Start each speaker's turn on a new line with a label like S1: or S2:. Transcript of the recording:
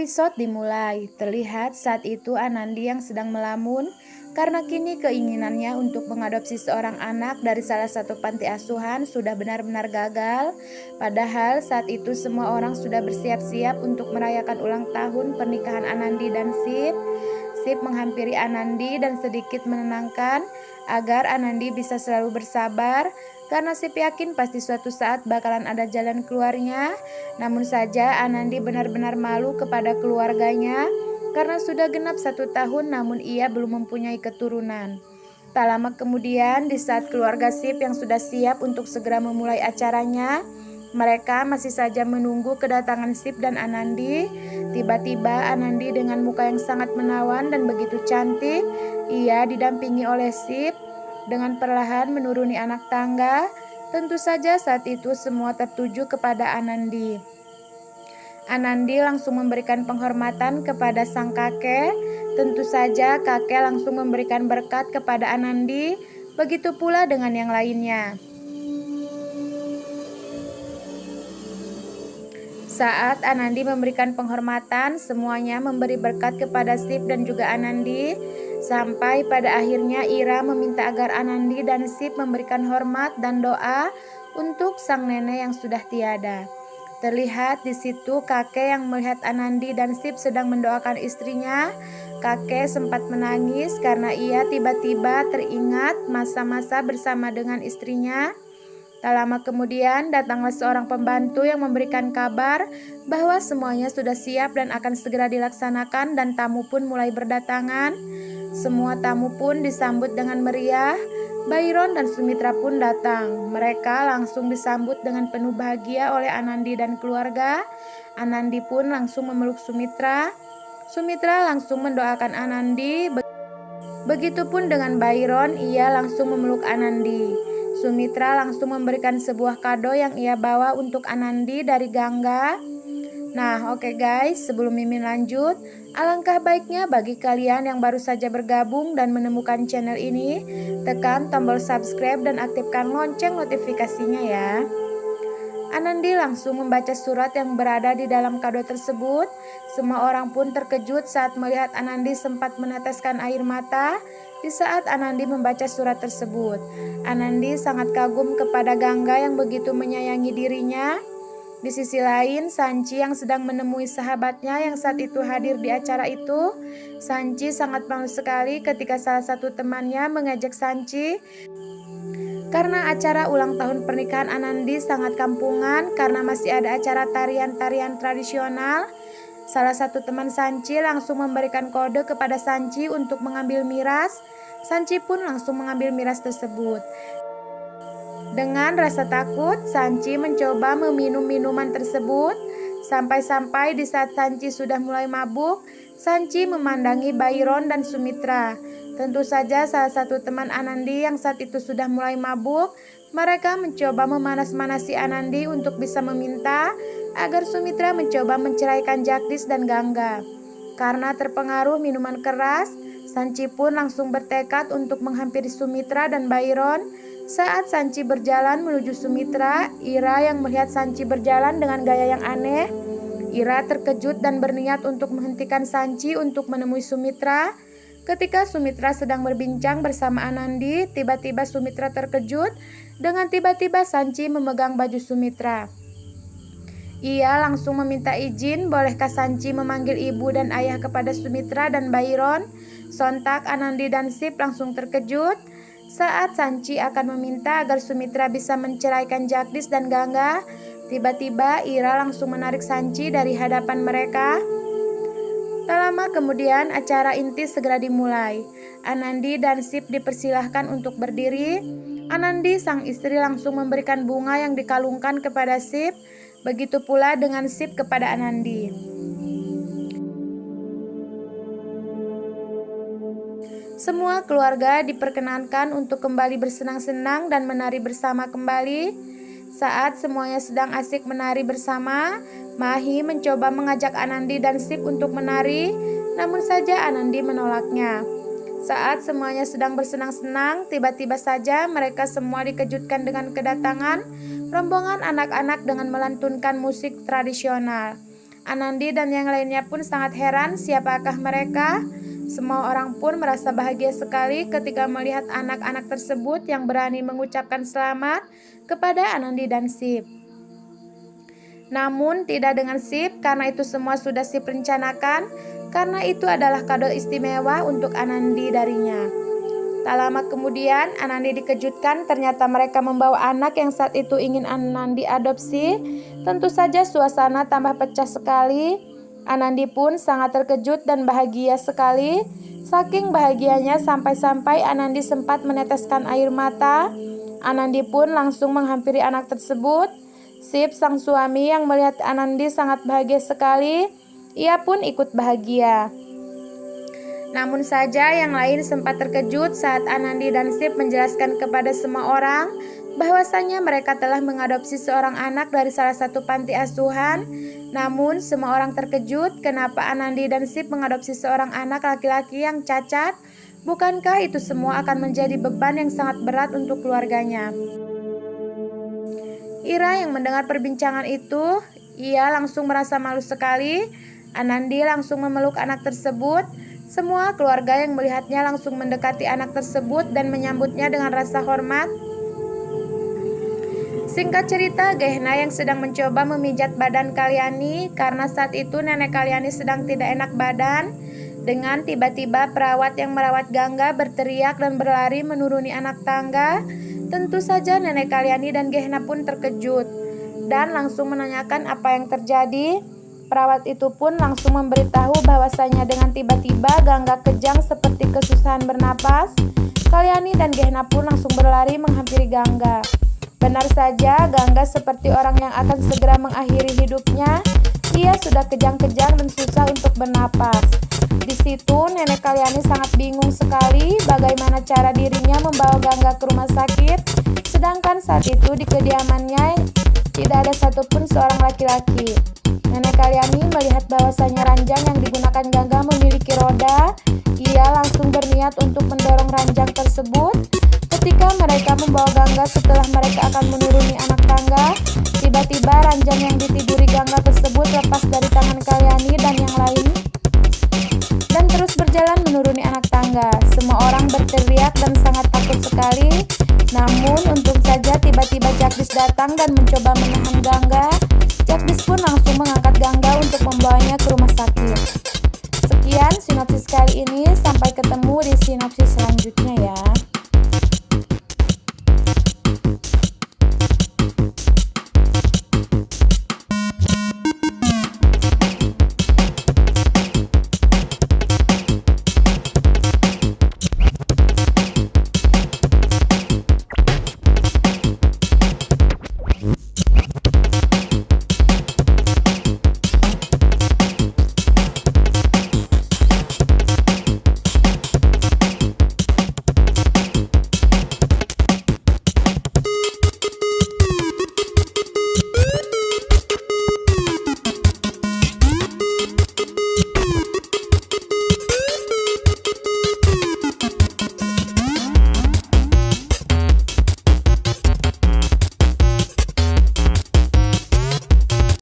S1: Episode dimulai. Terlihat saat itu Anandi yang sedang melamun karena kini keinginannya untuk mengadopsi seorang anak dari salah satu panti asuhan sudah benar-benar gagal. Padahal saat itu semua orang sudah bersiap-siap untuk merayakan ulang tahun pernikahan Anandi dan Sip. Sip menghampiri Anandi dan sedikit menenangkan agar Anandi bisa selalu bersabar karena Sip yakin pasti suatu saat bakalan ada jalan keluarnya. Namun saja Anandi benar-benar malu kepada keluarganya karena sudah genap 1 tahun namun ia belum mempunyai keturunan. Tak lama kemudian di saat keluarga Sip yang sudah siap untuk segera memulai acaranya, mereka masih saja menunggu kedatangan Sip dan Anandi. Tiba-tiba Anandi dengan muka yang sangat menawan dan begitu cantik, ia didampingi oleh Sip dengan perlahan menuruni anak tangga. Tentu saja saat itu semua tertuju kepada Anandi. Anandi langsung memberikan penghormatan kepada sang kakek. Tentu saja kakek langsung memberikan berkat kepada Anandi. Begitu pula dengan yang lainnya. Saat Anandi memberikan penghormatan, semuanya memberi berkat kepada Sip dan juga Anandi. Sampai pada akhirnya Ira meminta agar Anandi dan Sip memberikan hormat dan doa untuk sang nenek yang sudah tiada. Terlihat di situ kakek yang melihat Anandi dan Sip sedang mendoakan istrinya. Kakek sempat menangis karena ia tiba-tiba teringat masa-masa bersama dengan istrinya. Tak lama kemudian datanglah seorang pembantu yang memberikan kabar bahwa semuanya sudah siap dan akan segera dilaksanakan dan tamu pun mulai berdatangan. Semua tamu pun disambut dengan meriah. Byron dan Sumitra pun datang. Mereka langsung disambut dengan penuh bahagia oleh Anandi dan keluarga. Anandi pun langsung memeluk Sumitra. Sumitra langsung mendoakan Anandi. Begitupun dengan Byron, ia langsung memeluk Anandi. Sumitra langsung memberikan sebuah kado yang ia bawa untuk Anandi dari Gangga. Nah, oke guys, sebelum Mimin lanjut, alangkah baiknya bagi kalian yang baru saja bergabung dan menemukan channel ini, tekan tombol subscribe dan aktifkan lonceng notifikasinya ya. Anandi langsung membaca surat yang berada di dalam kado tersebut. Semua orang pun terkejut saat melihat Anandi sempat meneteskan air mata di saat Anandi membaca surat tersebut. Anandi sangat kagum kepada Gangga yang begitu menyayangi dirinya. Di sisi lain, Sanchi yang sedang menemui sahabatnya yang saat itu hadir di acara itu. Sanchi sangat malu sekali ketika salah satu temannya mengejek Sanchi karena acara ulang tahun pernikahan Anandi sangat kampungan karena masih ada acara tarian-tarian tradisional. Salah satu teman Sanchi langsung memberikan kode kepada Sanchi untuk mengambil miras. Sanchi pun langsung mengambil miras tersebut. Dengan rasa takut, Sanchi mencoba meminum minuman tersebut. Sampai-sampai di saat Sanchi sudah mulai mabuk, Sanchi memandangi Byron dan Sumitra. Tentu saja salah satu teman Anandi yang saat itu sudah mulai mabuk. Mereka mencoba memanas-manasi Anandi untuk bisa meminta agar Sumitra mencoba menceraikan Jagdish dan Gangga. Karena terpengaruh minuman keras, Sanchi pun langsung bertekad untuk menghampiri Sumitra dan Byron. Saat Sanchi berjalan menuju Sumitra, Ira yang melihat Sanchi berjalan dengan gaya yang aneh. Ira terkejut dan berniat untuk menghentikan Sanchi untuk menemui Sumitra. Ketika Sumitra sedang berbincang bersama Anandi, tiba-tiba Sumitra terkejut dengan tiba-tiba Sanchi memegang baju Sumitra. Ia langsung meminta izin, bolehkah Sanchi memanggil ibu dan ayah kepada Sumitra dan Byron? Sontak Anandi dan Sip langsung terkejut saat Sanchi akan meminta agar Sumitra bisa menceraikan Jagdish dan Gangga. Tiba-tiba Ira langsung menarik Sanchi dari hadapan mereka. Tak lama kemudian acara inti segera dimulai. Anandi dan Sip dipersilahkan untuk berdiri. Anandi sang istri langsung memberikan bunga yang dikalungkan kepada Sip. Begitu pula dengan Sip kepada Anandi. Semua keluarga diperkenankan untuk kembali bersenang-senang dan menari bersama kembali. Saat semuanya sedang asik menari bersama, Mahi mencoba mengajak Anandi dan Sip untuk menari, namun saja Anandi menolaknya. Saat semuanya sedang bersenang-senang, tiba-tiba saja mereka semua dikejutkan dengan kedatangan rombongan anak-anak dengan melantunkan musik tradisional. Anandi dan yang lainnya pun sangat heran siapakah mereka. Semua orang pun merasa bahagia sekali ketika melihat anak-anak tersebut yang berani mengucapkan selamat kepada Anandi dan Sip. Namun tidak dengan Sip, karena itu semua sudah Sip rencanakan, karena itu adalah kado istimewa untuk Anandi darinya. Tak lama kemudian Anandi dikejutkan ternyata mereka membawa anak yang saat itu ingin Anandi adopsi. Tentu saja suasana tambah pecah sekali. Anandi pun sangat terkejut dan bahagia sekali. Saking bahagianya sampai-sampai Anandi sempat meneteskan air mata. Anandi pun langsung menghampiri anak tersebut. Sip sang suami yang melihat Anandi sangat bahagia sekali, ia pun ikut bahagia. Namun saja yang lain sempat terkejut saat Anandi dan Sip menjelaskan kepada semua orang bahwasanya mereka telah mengadopsi seorang anak dari salah satu panti asuhan. Namun semua orang terkejut kenapa Anandi dan Sip mengadopsi seorang anak laki-laki yang cacat. Bukankah itu semua akan menjadi beban yang sangat berat untuk keluarganya? Ira yang mendengar perbincangan itu, ia langsung merasa malu sekali. Anandi langsung memeluk anak tersebut. Semua keluarga yang melihatnya langsung mendekati anak tersebut dan menyambutnya dengan rasa hormat. Singkat cerita, Gehna yang sedang mencoba memijat badan Kalyani karena saat itu nenek Kalyani sedang tidak enak badan. Dengan tiba-tiba perawat yang merawat Gangga berteriak dan berlari menuruni anak tangga. Tentu saja nenek Kalyani dan Gehna pun terkejut dan langsung menanyakan apa yang terjadi. Perawat itu pun langsung memberitahu bahwasanya dengan tiba-tiba Gangga kejang seperti kesusahan bernapas. Kalyani dan Gehna pun langsung berlari menghampiri Gangga. Benar saja, Gangga seperti orang yang akan segera mengakhiri hidupnya. Ia sudah kejang-kejang dan susah untuk bernapas. Di situ nenek Kalyani sangat bingung sekali bagaimana cara dirinya membawa Gangga ke rumah sakit. Sedangkan saat itu di kediamannya tidak ada satupun seorang laki-laki. Nenek Kalyani melihat bahwasanya ranjang yang digunakan Gangga memiliki roda. Ia langsung berniat untuk mendorong ranjang tersebut. Ketika mereka membawa Gangga setelah mereka akan menuruni anak tangga, tiba-tiba ranjang yang ditiduri Gangga tersebut lepas dari tangan Kalyani dan yang lain dan terus berjalan menuruni anak tangga. Semua orang berteriak dan sangat takut sekali. Namun untung saja tiba-tiba Jagdish datang dan mencoba menahan Gangga.